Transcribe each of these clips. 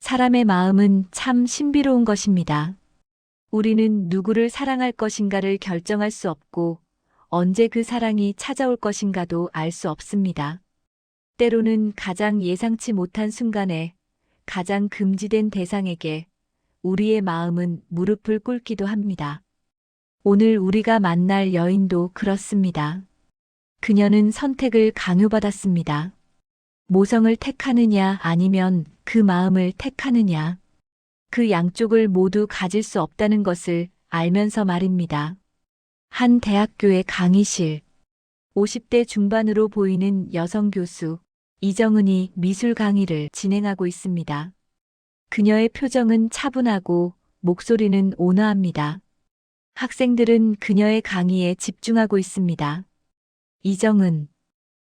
사람의 마음은 참 신비로운 것입니다. 우리는 누구를 사랑할 것인가를 결정할 수 없고 언제 그 사랑이 찾아올 것인가도 알 수 없습니다. 때로는 가장 예상치 못한 순간에 가장 금지된 대상에게 우리의 마음은 무릎을 꿇기도 합니다. 오늘 우리가 만날 여인도 그렇습니다. 그녀는 선택을 강요받았습니다. 모성을 택하느냐 아니면 그 마음을 택하느냐. 그 양쪽을 모두 가질 수 없다는 것을 알면서 말입니다. 한 대학교의 강의실. 50대 중반으로 보이는 여성 교수 이정은이 미술 강의를 진행하고 있습니다. 그녀의 표정은 차분하고 목소리는 온화합니다. 학생들은 그녀의 강의에 집중하고 있습니다. 이정은,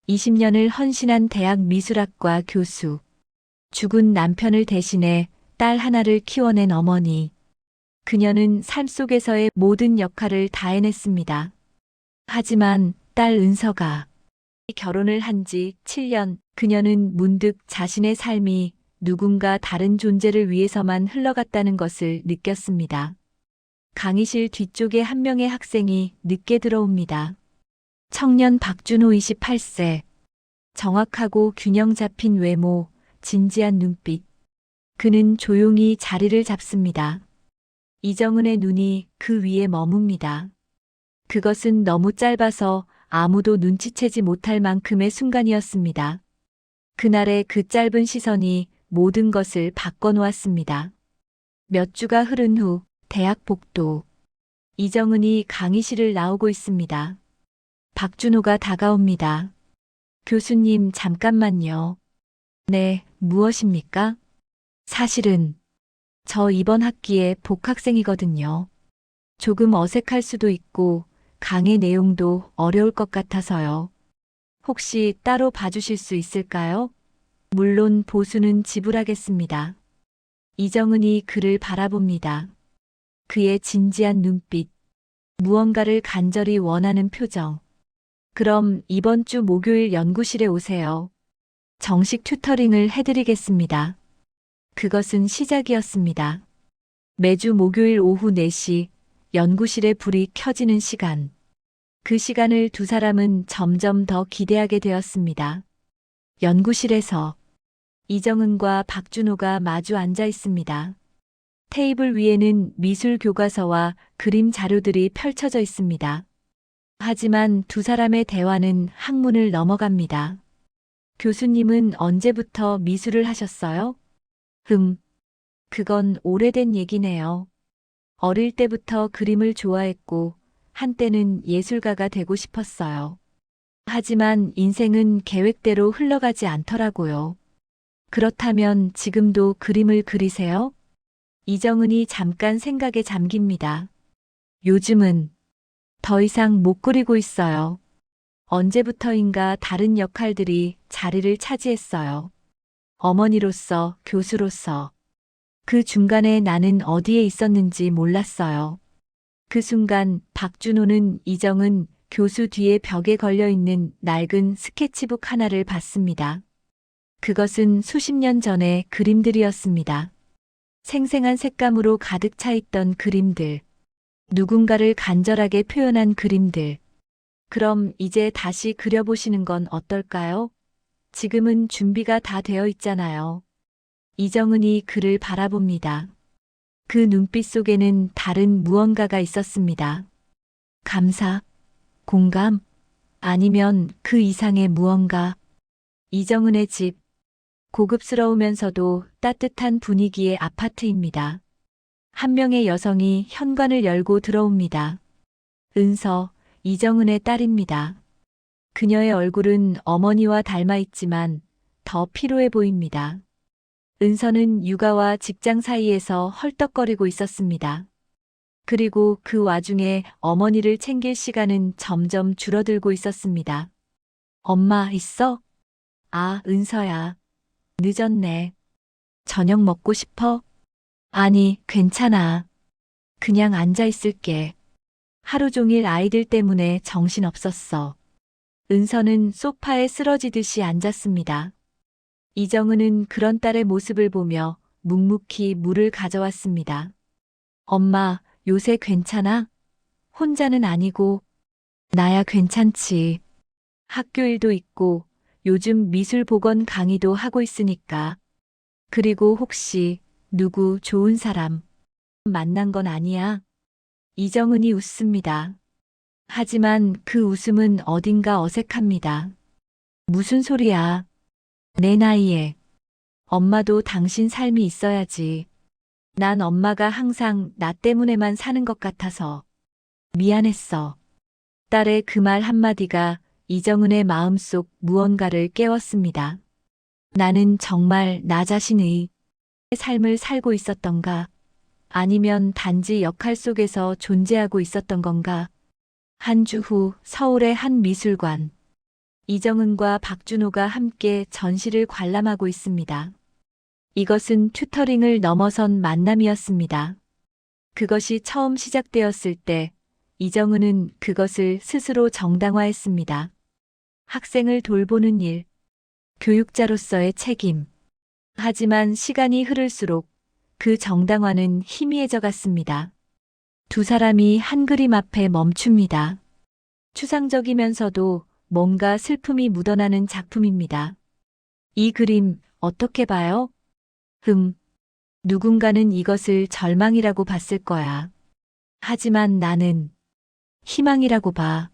20년을 헌신한 대학 미술학과 교수, 죽은 남편을 대신해 딸 하나를 키워낸 어머니. 그녀는 삶 속에서의 모든 역할을 다 해냈습니다. 하지만 딸 은서가 결혼을 한 지 7년, 그녀는 문득 자신의 삶이 누군가 다른 존재를 위해서만 흘러갔다는 것을 느꼈습니다. 강의실 뒤쪽에 한 명의 학생이 늦게 들어옵니다. 청년 박준호 28세. 정확하고 균형 잡힌 외모, 진지한 눈빛. 그는 조용히 자리를 잡습니다. 이정은의 눈이 그 위에 머뭅니다. 그것은 너무 짧아서 아무도 눈치채지 못할 만큼의 순간이었습니다. 그날의 그 짧은 시선이 모든 것을 바꿔놓았습니다. 몇 주가 흐른 후 대학 복도. 이정은이 강의실을 나오고 있습니다. 박준호가 다가옵니다. 교수님, 잠깐만요. 네, 무엇입니까? 사실은 저 이번 학기에 복학생이거든요. 조금 어색할 수도 있고 강의 내용도 어려울 것 같아서요. 혹시 따로 봐주실 수 있을까요? 물론 보수는 지불하겠습니다. 이정은이 그를 바라봅니다. 그의 진지한 눈빛, 무언가를 간절히 원하는 표정. 그럼 이번 주 목요일 연구실에 오세요. 정식 튜터링을 해드리겠습니다. 그것은 시작이었습니다. 매주 목요일 오후 4시 연구실의 불이 켜지는 시간. 그 시간을 두 사람은 점점 더 기대하게 되었습니다. 연구실에서 이정은과 박준호가 마주 앉아 있습니다. 테이블 위에는 미술 교과서와 그림 자료들이 펼쳐져 있습니다. 하지만 두 사람의 대화는 학문을 넘어갑니다. 교수님은 언제부터 미술을 하셨어요? 그건 오래된 얘기네요. 어릴 때부터 그림을 좋아했고 한때는 예술가가 되고 싶었어요. 하지만 인생은 계획대로 흘러가지 않더라고요. 그렇다면 지금도 그림을 그리세요? 이정은이 잠깐 생각에 잠깁니다. 요즘은 더 이상 못 그리고 있어요. 언제부터인가 다른 역할들이 자리를 차지했어요. 어머니로서, 교수로서. 그 중간에 나는 어디에 있었는지 몰랐어요. 그 순간 박준호는 이정은 교수 뒤에 벽에 걸려있는 낡은 스케치북 하나를 봤습니다. 그것은 수십 년 전의 그림들이었습니다. 생생한 색감으로 가득 차 있던 그림들. 누군가를 간절하게 표현한 그림들. 그럼 이제 다시 그려보시는 건 어떨까요? 지금은 준비가 다 되어 있잖아요. 이정은이 그를 바라봅니다. 그 눈빛 속에는 다른 무언가가 있었습니다. 감사, 공감, 아니면 그 이상의 무언가. 이정은의 집. 고급스러우면서도 따뜻한 분위기의 아파트입니다. 한 명의 여성이 현관을 열고 들어옵니다. 은서, 이정은의 딸입니다. 그녀의 얼굴은 어머니와 닮아 있지만 더 피로해 보입니다. 은서는 육아와 직장 사이에서 헐떡거리고 있었습니다. 그리고 그 와중에 어머니를 챙길 시간은 점점 줄어들고 있었습니다. 엄마 있어? 아, 은서야. 늦었네. 저녁 먹고 싶어? 아니, 괜찮아. 그냥 앉아 있을게. 하루 종일 아이들 때문에 정신 없었어. 은서는 소파에 쓰러지듯이 앉았습니다. 이정은은 그런 딸의 모습을 보며 묵묵히 물을 가져왔습니다. 엄마, 요새 괜찮아? 혼자는 아니고, 나야 괜찮지. 학교 일도 있고, 요즘 미술 복원 강의도 하고 있으니까. 그리고 혹시 누구 좋은 사람 만난 건 아니야? 이정은이 웃습니다. 하지만 그 웃음은 어딘가 어색합니다. 무슨 소리야? 내 나이에. 엄마도 당신 삶이 있어야지. 난 엄마가 항상 나 때문에만 사는 것 같아서 미안했어. 딸의 그 말 한마디가 이정은의 마음속 무언가를 깨웠습니다. 나는 정말 나 자신의 삶을 살고 있었던가? 아니면 단지 역할 속에서 존재하고 있었던 건가? 한 주 후 서울의 한 미술관. 이정은과 박준호가 함께 전시를 관람하고 있습니다. 이것은 튜터링을 넘어선 만남이었습니다. 그것이 처음 시작되었을 때 이정은은 그것을 스스로 정당화했습니다. 학생을 돌보는 일, 교육자로서의 책임. 하지만 시간이 흐를수록 그 정당화는 희미해져 갔습니다. 두 사람이 한 그림 앞에 멈춥니다. 추상적이면서도 뭔가 슬픔이 묻어나는 작품입니다. 이 그림 어떻게 봐요? 누군가는 이것을 절망이라고 봤을 거야. 하지만 나는 희망이라고 봐.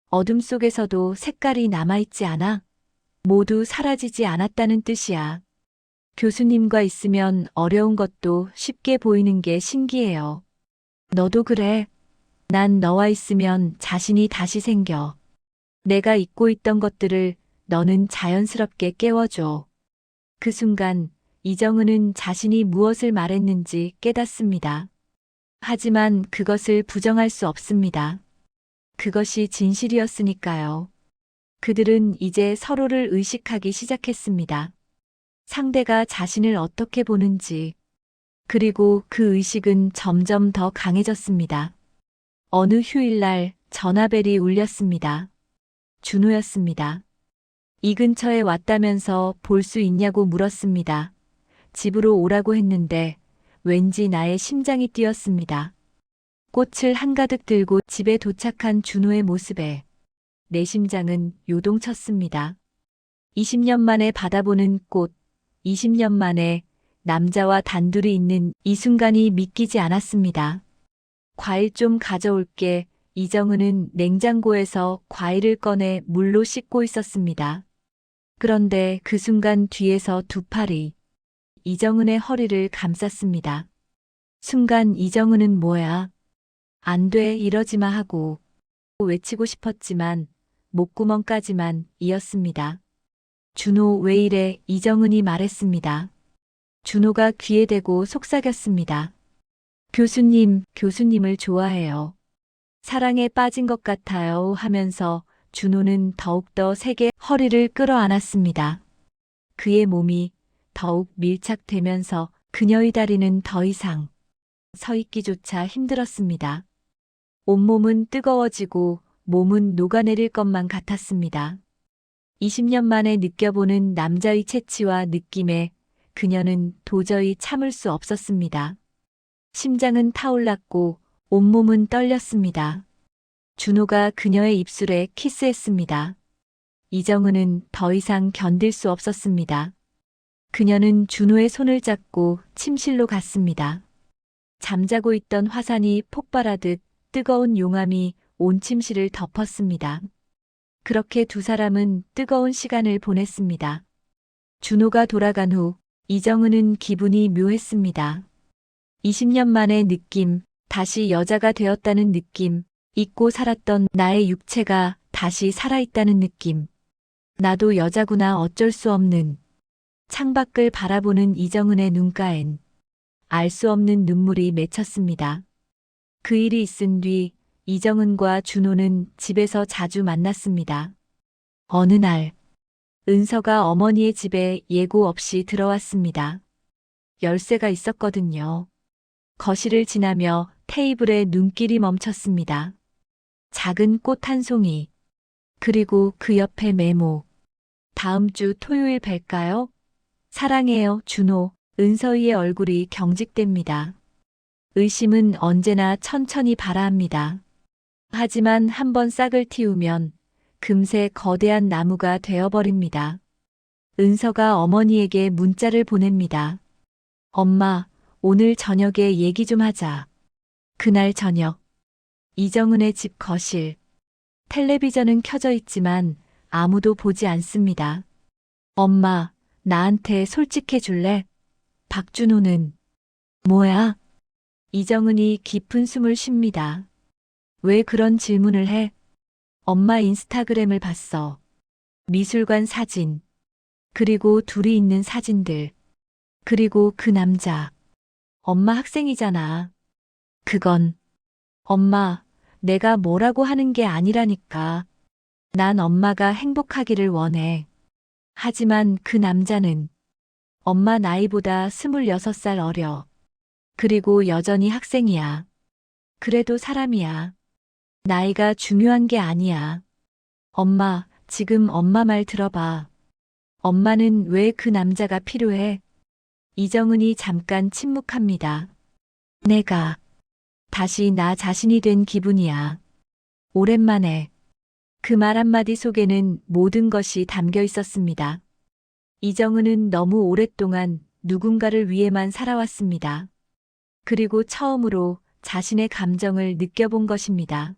어둠 속에서도 색깔이 남아있지 않아? 모두 사라지지 않았다는 뜻이야. 교수님과 있으면 어려운 것도 쉽게 보이는 게 신기해요. 너도 그래. 난 너와 있으면 자신이 다시 생겨. 내가 잊고 있던 것들을 너는 자연스럽게 깨워줘. 그 순간 이정은은 자신이 무엇을 말했는지 깨닫습니다. 하지만 그것을 부정할 수 없습니다. 그것이 진실이었으니까요. 그들은 이제 서로를 의식하기 시작했습니다. 상대가 자신을 어떻게 보는지. 그리고 그 의식은 점점 더 강해졌습니다. 어느 휴일날 전화벨이 울렸습니다. 준호였습니다. 이 근처에 왔다면서 볼 수 있냐고 물었습니다. 집으로 오라고 했는데 왠지 나의 심장이 뛰었습니다. 꽃을 한가득 들고 집에 도착한 준호의 모습에 내 심장은 요동쳤습니다. 20년 만에 받아보는 꽃, 20년 만에 남자와 단둘이 있는 이 순간이 믿기지 않았습니다. 과일 좀 가져올게. 이정은은 냉장고에서 과일을 꺼내 물로 씻고 있었습니다. 그런데 그 순간 뒤에서 두 팔이 이정은의 허리를 감쌌습니다. 순간 이정은은 뭐야? 안 돼, 이러지 마 하고 외치고 싶었지만 목구멍까지만 이었습니다. 준호 왜 이래? 이정은이 말했습니다. 준호가 귀에 대고 속삭였습니다. 교수님을 좋아해요. 사랑에 빠진 것 같아요 하면서 준호는 더욱더 세게 허리를 끌어안았습니다. 그의 몸이 더욱 밀착되면서 그녀의 다리는 더 이상 서 있기조차 힘들었습니다. 온몸은 뜨거워지고 몸은 녹아내릴 것만 같았습니다. 20년 만에 느껴보는 남자의 채취와 느낌에 그녀는 도저히 참을 수 없었습니다. 심장은 타올랐고 온몸은 떨렸습니다. 준호가 그녀의 입술에 키스했습니다. 이정은은 더 이상 견딜 수 없었습니다. 그녀는 준호의 손을 잡고 침실로 갔습니다. 잠자고 있던 화산이 폭발하듯 뜨거운 용암이 온 침실을 덮었습니다. 그렇게 두 사람은 뜨거운 시간을 보냈습니다. 준호가 돌아간 후 이정은은 기분이 묘했습니다. 20년 만의 느낌, 다시 여자가 되었다는 느낌, 잊고 살았던 나의 육체가 다시 살아있다는 느낌. 나도 여자구나. 어쩔 수 없는. 창밖을 바라보는 이정은의 눈가엔 알 수 없는 눈물이 맺혔습니다. 그 일이 있은 뒤 이정은과 준호는 집에서 자주 만났습니다. 어느 날 은서가 어머니의 집에 예고 없이 들어왔습니다. 열쇠가 있었거든요. 거실을 지나며 테이블에 눈길이 멈췄습니다. 작은 꽃 한 송이, 그리고 그 옆에 메모. 다음 주 토요일 뵐까요? 사랑해요, 준호. 은서희의 얼굴이 경직됩니다. 의심은 언제나 천천히 발아합니다. 하지만 한번 싹을 틔우면 금세 거대한 나무가 되어버립니다. 은서가 어머니에게 문자를 보냅니다. 엄마, 오늘 저녁에 얘기 좀 하자. 그날 저녁, 이정은의 집 거실. 텔레비전은 켜져 있지만 아무도 보지 않습니다. 엄마, 나한테 솔직해 줄래? 박준호는. 뭐야? 이정은이 깊은 숨을 쉽니다. 왜 그런 질문을 해? 엄마 인스타그램을 봤어. 미술관 사진. 그리고 둘이 있는 사진들. 그리고 그 남자. 엄마 학생이잖아. 그건. 엄마, 내가 뭐라고 하는 게 아니라니까. 난 엄마가 행복하기를 원해. 하지만 그 남자는 엄마 나이보다 26살 어려. 그리고 여전히 학생이야. 그래도 사람이야. 나이가 중요한 게 아니야. 엄마, 지금 엄마 말 들어봐. 엄마는 왜 그 남자가 필요해? 이정은이 잠깐 침묵합니다. 내가 다시 나 자신이 된 기분이야. 오랜만에. 그 말 한마디 속에는 모든 것이 담겨 있었습니다. 이정은은 너무 오랫동안 누군가를 위해만 살아왔습니다. 그리고 처음으로 자신의 감정을 느껴본 것입니다.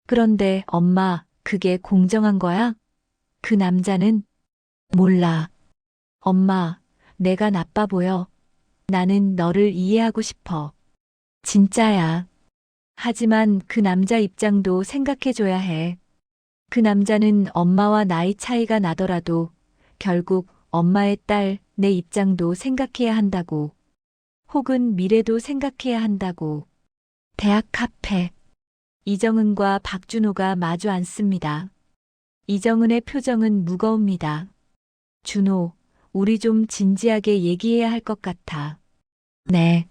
그런데 엄마, 그게 공정한 거야? 그 남자는? 몰라. 엄마, 내가 나빠 보여. 나는 너를 이해하고 싶어. 진짜야. 하지만 그 남자 입장도 생각해줘야 해. 그 남자는 엄마와 나이 차이가 나더라도 결국 엄마의 딸, 내 입장도 생각해야 한다고. 혹은 미래도 생각해야 한다고. 대학 카페. 이정은과 박준호가 마주 앉습니다. 이정은의 표정은 무거웁니다. 준호, 우리 좀 진지하게 얘기해야 할 것 같아. 네.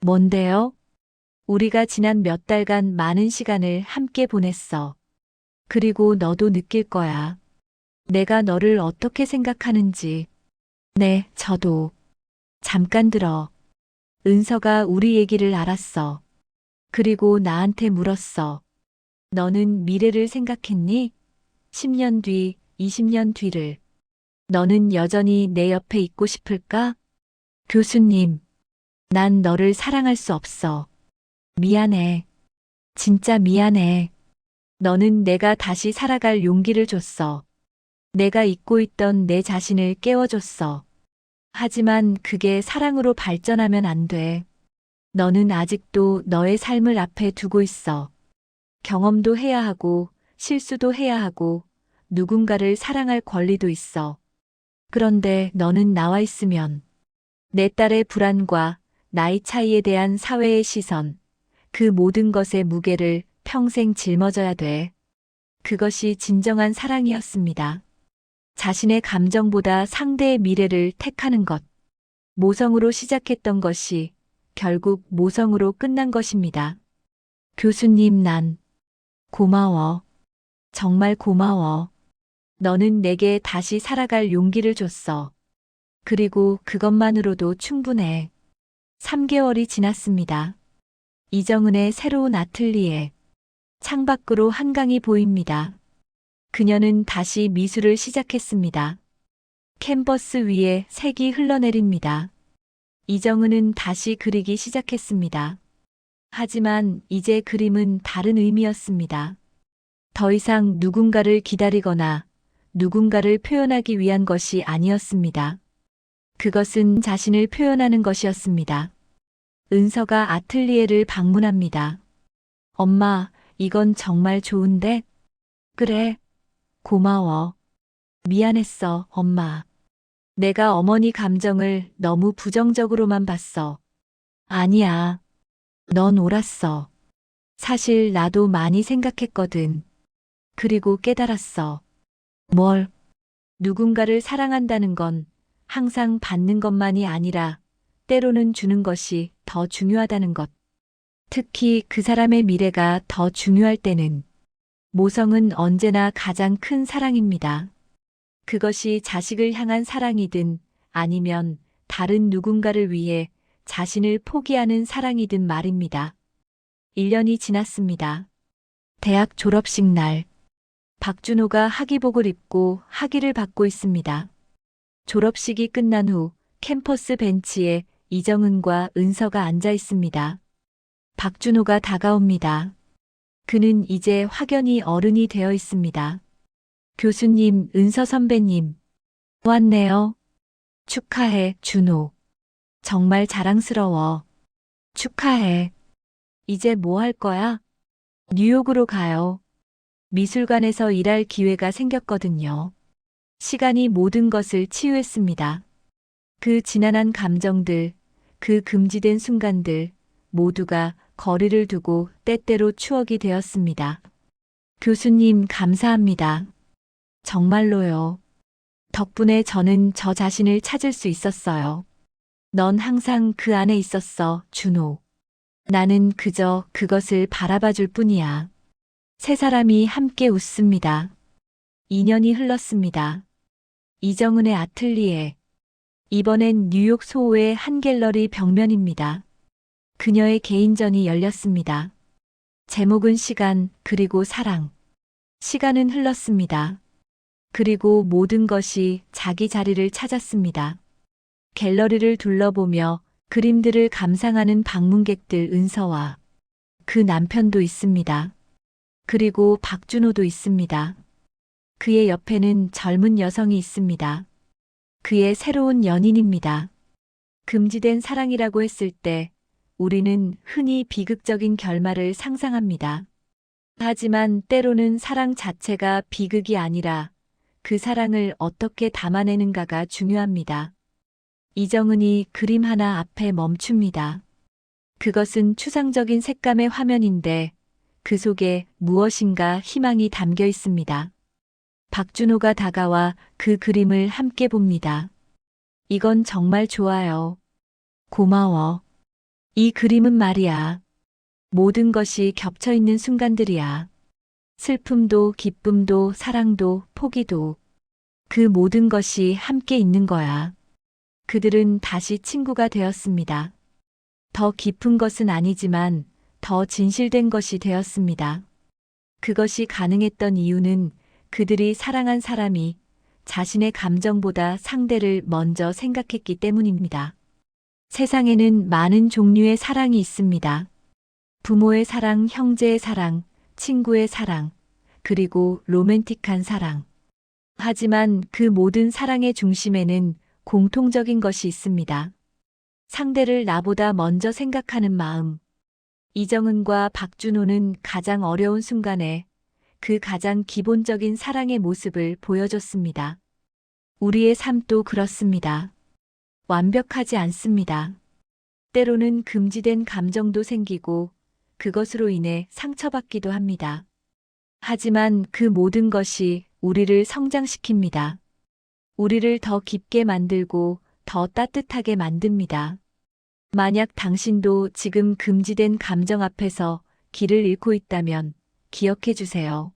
뭔데요? 우리가 지난 몇 달간 많은 시간을 함께 보냈어. 그리고 너도 느낄 거야. 내가 너를 어떻게 생각하는지. 네, 저도. 잠깐 들어. 은서가 우리 얘기를 알았어. 그리고 나한테 물었어. 너는 미래를 생각했니? 10년 뒤, 20년 뒤를. 너는 여전히 내 옆에 있고 싶을까? 교수님, 난 너를 사랑할 수 없어. 미안해. 진짜 미안해. 너는 내가 다시 살아갈 용기를 줬어. 내가 잊고 있던 내 자신을 깨워줬어. 하지만 그게 사랑으로 발전하면 안 돼. 너는 아직도 너의 삶을 앞에 두고 있어. 경험도 해야 하고, 실수도 해야 하고, 누군가를 사랑할 권리도 있어. 그런데 너는 나와 있으면 내 딸의 불안과 나이 차이에 대한 사회의 시선, 그 모든 것의 무게를 평생 짊어져야 돼. 그것이 진정한 사랑이었습니다. 자신의 감정보다 상대의 미래를 택하는 것. 모성으로 시작했던 것이 결국 모성으로 끝난 것입니다. 교수님, 난 고마워. 정말 고마워. 너는 내게 다시 살아갈 용기를 줬어. 그리고 그것만으로도 충분해. 3개월이 지났습니다. 이정은의 새로운 아틀리에. 창밖으로 한강이 보입니다. 그녀는 다시 미술을 시작했습니다. 캔버스 위에 색이 흘러내립니다. 이정은은 다시 그리기 시작했습니다. 하지만 이제 그림은 다른 의미였습니다. 더 이상 누군가를 기다리거나 누군가를 표현하기 위한 것이 아니었습니다. 그것은 자신을 표현하는 것이었습니다. 은서가 아틀리에를 방문합니다. 엄마, 이건 정말 좋은데? 그래. 고마워. 미안했어, 엄마. 내가 어머니 감정을 너무 부정적으로만 봤어. 아니야. 넌 옳았어. 사실 나도 많이 생각했거든. 그리고 깨달았어. 뭘? 누군가를 사랑한다는 건 항상 받는 것만이 아니라 때로는 주는 것이 더 중요하다는 것. 특히 그 사람의 미래가 더 중요할 때는. 모성은 언제나 가장 큰 사랑입니다. 그것이 자식을 향한 사랑이든 아니면 다른 누군가를 위해 자신을 포기하는 사랑이든 말입니다. 1년이 지났습니다. 대학 졸업식 날, 박준호가 학위복을 입고 학위를 받고 있습니다. 졸업식이 끝난 후 캠퍼스 벤치에 이정은과 은서가 앉아 있습니다. 박준호가 다가옵니다. 그는 이제 확연히 어른이 되어 있습니다. 교수님, 은서 선배님. 왔네요. 축하해, 준호. 정말 자랑스러워. 축하해. 이제 뭐 할 거야? 뉴욕으로 가요. 미술관에서 일할 기회가 생겼거든요. 시간이 모든 것을 치유했습니다. 그 지난한 감정들, 그 금지된 순간들, 모두가 거리를 두고 때때로 추억이 되었습니다. 교수님, 감사합니다. 정말로요. 덕분에 저는 저 자신을 찾을 수 있었어요. 넌 항상 그 안에 있었어, 준호. 나는 그저 그것을 바라봐 줄 뿐이야. 세 사람이 함께 웃습니다. 2년이 흘렀습니다. 이정은의 아틀리에. 이번엔 뉴욕 소호의 한 갤러리 벽면입니다. 그녀의 개인전이 열렸습니다. 제목은 시간, 그리고 사랑. 시간은 흘렀습니다. 그리고 모든 것이 자기 자리를 찾았습니다. 갤러리를 둘러보며 그림들을 감상하는 방문객들 은서와 그 남편도 있습니다. 그리고 박준호도 있습니다. 그의 옆에는 젊은 여성이 있습니다. 그의 새로운 연인입니다. 금지된 사랑이라고 했을 때 우리는 흔히 비극적인 결말을 상상합니다. 하지만 때로는 사랑 자체가 비극이 아니라 그 사랑을 어떻게 담아내는가가 중요합니다. 이정은이 그림 하나 앞에 멈춥니다. 그것은 추상적인 색감의 화면인데 그 속에 무엇인가 희망이 담겨 있습니다. 박준호가 다가와 그 그림을 함께 봅니다. 이건 정말 좋아요. 고마워. 이 그림은 말이야. 모든 것이 겹쳐 있는 순간들이야. 슬픔도 기쁨도 사랑도 포기도 그 모든 것이 함께 있는 거야. 그들은 다시 친구가 되었습니다. 더 깊은 것은 아니지만 더 진실된 것이 되었습니다. 그것이 가능했던 이유는 그들이 사랑한 사람이 자신의 감정보다 상대를 먼저 생각했기 때문입니다. 세상에는 많은 종류의 사랑이 있습니다. 부모의 사랑, 형제의 사랑, 친구의 사랑, 그리고 로맨틱한 사랑. 하지만 그 모든 사랑의 중심에는 공통적인 것이 있습니다. 상대를 나보다 먼저 생각하는 마음. 이정은과 박준호는 가장 어려운 순간에 그 가장 기본적인 사랑의 모습을 보여줬습니다. 우리의 삶도 그렇습니다. 완벽하지 않습니다. 때로는 금지된 감정도 생기고 그것으로 인해 상처받기도 합니다. 하지만 그 모든 것이 우리를 성장시킵니다. 우리를 더 깊게 만들고 더 따뜻하게 만듭니다. 만약 당신도 지금 금지된 감정 앞에서 길을 잃고 있다면 기억해 주세요.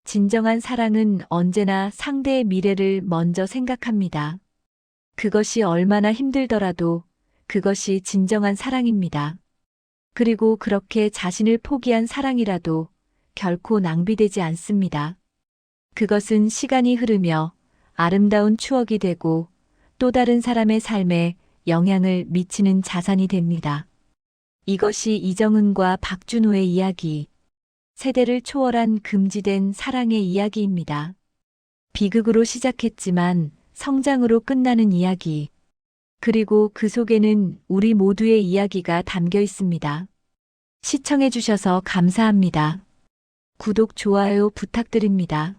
진정한 사랑은 언제나 상대의 미래를 먼저 생각합니다. 그것이 얼마나 힘들더라도 그것이 진정한 사랑입니다. 그리고 그렇게 자신을 포기한 사랑이라도 결코 낭비되지 않습니다. 그것은 시간이 흐르며 아름다운 추억이 되고 또 다른 사람의 삶에 영향을 미치는 자산이 됩니다. 이것이 이정은과 박준호의 이야기, 세대를 초월한 금지된 사랑의 이야기입니다. 비극으로 시작했지만 성장으로 끝나는 이야기. 그리고 그 속에는 우리 모두의 이야기가 담겨 있습니다. 시청해 주셔서 감사합니다. 구독, 좋아요 부탁드립니다.